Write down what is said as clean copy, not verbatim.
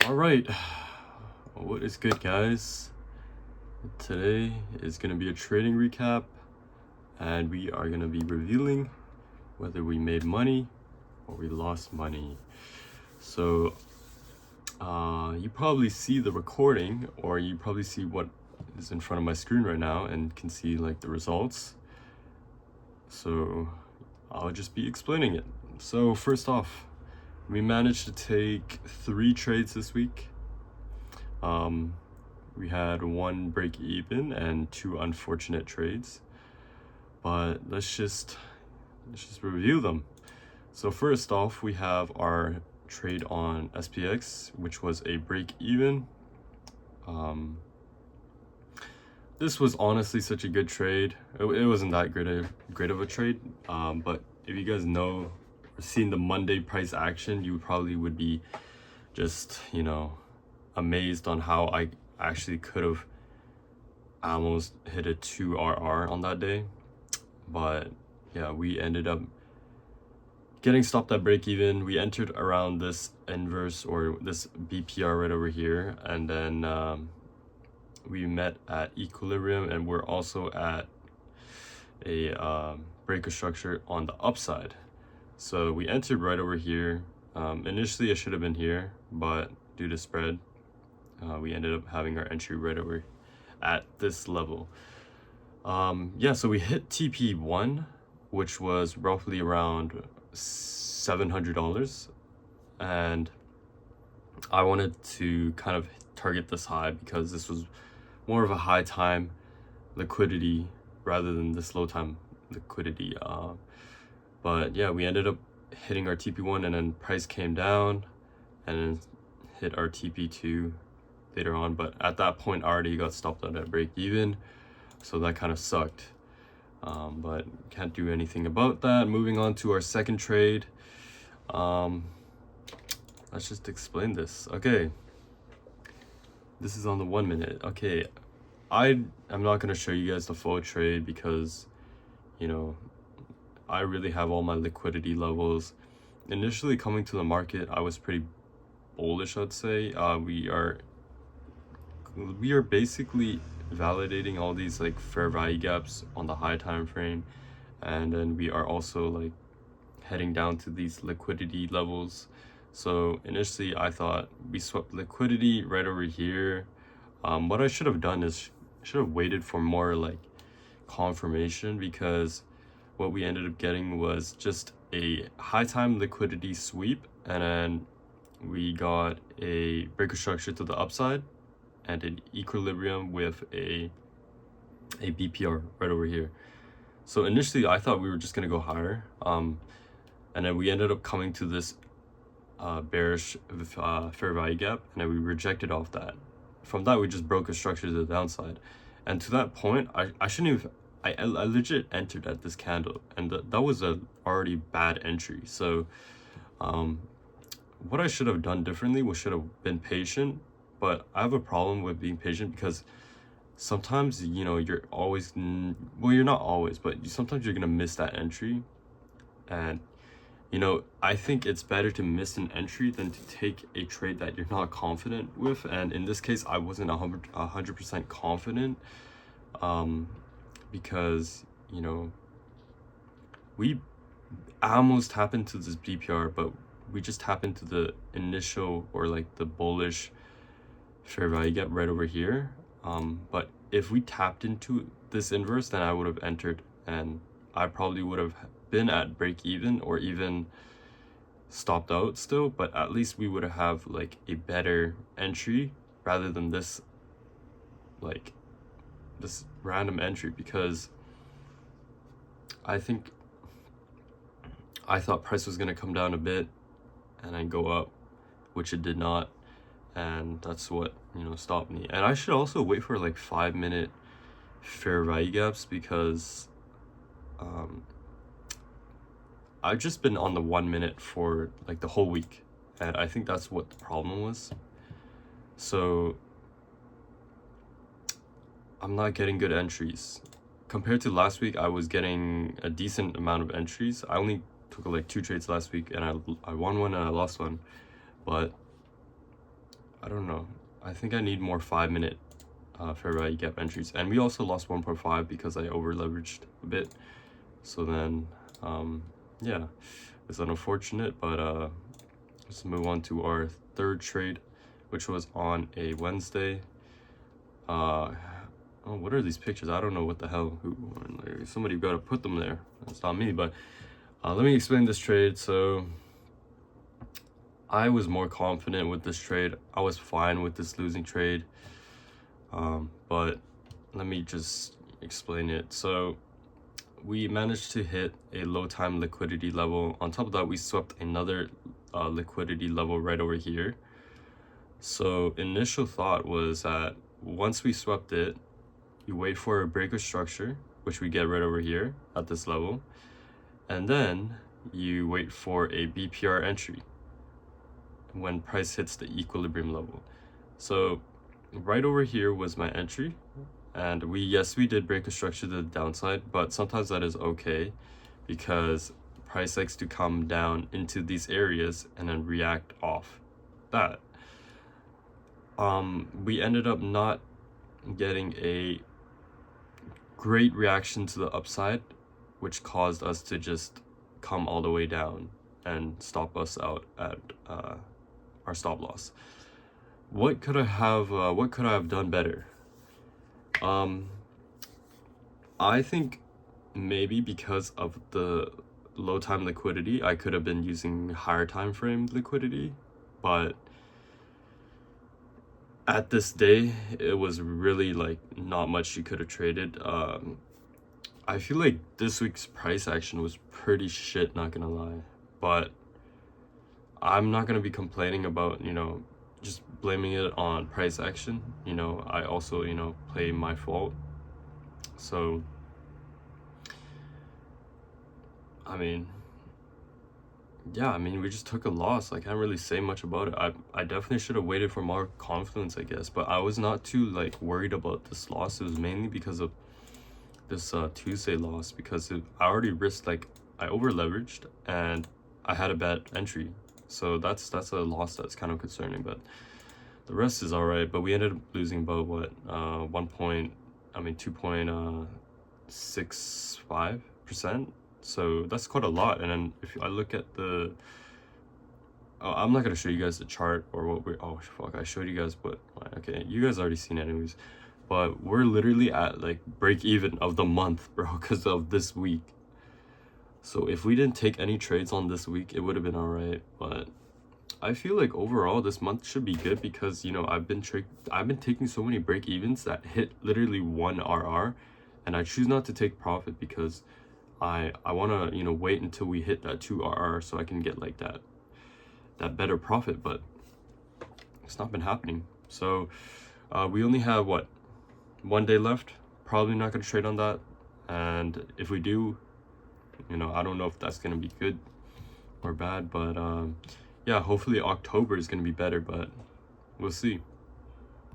All right, what is good, guys? Today is going to be a trading recap, and we are going to be revealing whether we made money or we lost money. So you probably see the recording, or you probably see what is in front of my screen right now and can see like the results. So I'll just be explaining it. So first off, we managed to take 3 trades this week. We had 1 break even and 2 unfortunate trades, but let's just review them. So first off, we have our trade on SPX, which was a break even. This was honestly such a good trade. It wasn't that great of a trade, but if you guys know or seen the Monday price action, you probably would be just, amazed on how I actually could have almost hit a 2 RR on that day. But yeah, we ended up getting stopped at break even. We entered around this inverse or this BPR right over here, and then we met at equilibrium, and we're also at a breaker structure on the upside. So we entered right over here. Initially, I should have been here, but due to spread, we ended up having our entry right over at this level. Yeah, so we hit TP1, which was roughly around $700, and I wanted to kind of target this high because this was more of a high time liquidity rather than this low time liquidity. But yeah, we ended up hitting our TP1, and then price came down and then hit our TP2 later on. But at that point, I already got stopped out at break even, so that kind of sucked. But can't do anything about that. Moving on to our second trade. Let's just explain this. Okay, this is on the 1 minute. Okay, I'm not gonna show you guys the full trade because I really have all my liquidity levels. Initially coming to the market, I was pretty bullish, I'd say. We are basically validating all these like fair value gaps on the high time frame, and then we are also like heading down to these liquidity levels. So initially I thought we swept liquidity right over here. What I should have done is should have waited for more like confirmation, because what we ended up getting was just a high time liquidity sweep, and then we got a breaker structure to the upside and an equilibrium with a BPR right over here. So initially I thought we were just gonna go higher, and then we ended up coming to this bearish fair value gap, and then we rejected off that. From that, we just broke a structure to the downside, and to that point I shouldn't have. I legit entered at this candle, and that was a already bad entry. So what I should have done differently was should have been patient. But I have a problem with being patient because sometimes you're always, well, you're not always, but sometimes you're gonna miss that entry. And I think it's better to miss an entry than to take a trade that you're not confident with. And in this case, I wasn't 100% confident, because we almost happened to this BPR, but we just happened to the initial or like the bullish fair value gap right over here. But if we tapped into this inverse, then I would have entered, and I probably would have been at break even or even stopped out still, but at least we would have like a better entry rather than this like this random entry, because I thought price was going to come down a bit and then go up, which it did not, and that's what stopped me. And I should also wait for like 5-minute fair value gaps, because I've just been on the 1 minute for like the whole week, and I think that's what the problem was. So I'm not getting good entries. Compared to last week, I was getting a decent amount of entries. I only took like 2 trades last week, and I won one and I lost one, but I don't know. I think I need more 5-minute fair value gap entries. And we also lost 1.5 because I over leveraged a bit. So then, yeah, it's unfortunate, but let's move on to our third trade, which was on a Wednesday. Oh, what are these pictures? I don't know what the hell. Somebody got to put them there. That's not me, but let me explain this trade. So I was more confident with this trade. I was fine with this losing trade, but let me just explain it. So we managed to hit a low time liquidity level. On top of that, we swept another liquidity level right over here. So initial thought was that once we swept it, you wait for a breaker structure, which we get right over here at this level, and then you wait for a BPR entry when price hits the equilibrium level. So right over here was my entry, and we did break a structure to the downside, but sometimes that is okay because price likes to come down into these areas and then react off that. We ended up not getting a great reaction to the upside, which caused us to just come all the way down and stop us out at our stop loss. What could I have done better? I think maybe because of the low time liquidity, I could have been using higher time frame liquidity, but at this day, it was really like not much you could have traded. I feel like this week's price action was pretty shit, not gonna lie, but I'm not gonna be complaining about, just blaming it on price action. I also, play my fault. So, I mean, yeah, we just took a loss. I can't really say much about it. I definitely should have waited for more confidence, I guess, but I was not too like worried about this loss. It was mainly because of this Tuesday loss, because I already risked, like, I over leveraged and I had a bad entry. So that's a loss that's kind of concerning, but the rest is all right. But we ended up losing about what 2.65%. So that's quite a lot. And then if I look at the I'm not gonna show you guys the chart or what we're I showed you guys, but okay, you guys already seen it anyways. But we're literally at like break even of the month, bro, because of this week. So if we didn't take any trades on this week, it would have been all right. But I feel like overall this month should be good because I've been taking so many break evens that hit literally 1 RR, and I choose not to take profit because I want to wait until we hit that 2 RR so I can get like that better profit, but it's not been happening. So we only have 1 day left. Probably not going to trade on that, and if we do, I don't know if that's going to be good or bad, but yeah, hopefully October is going to be better, but we'll see.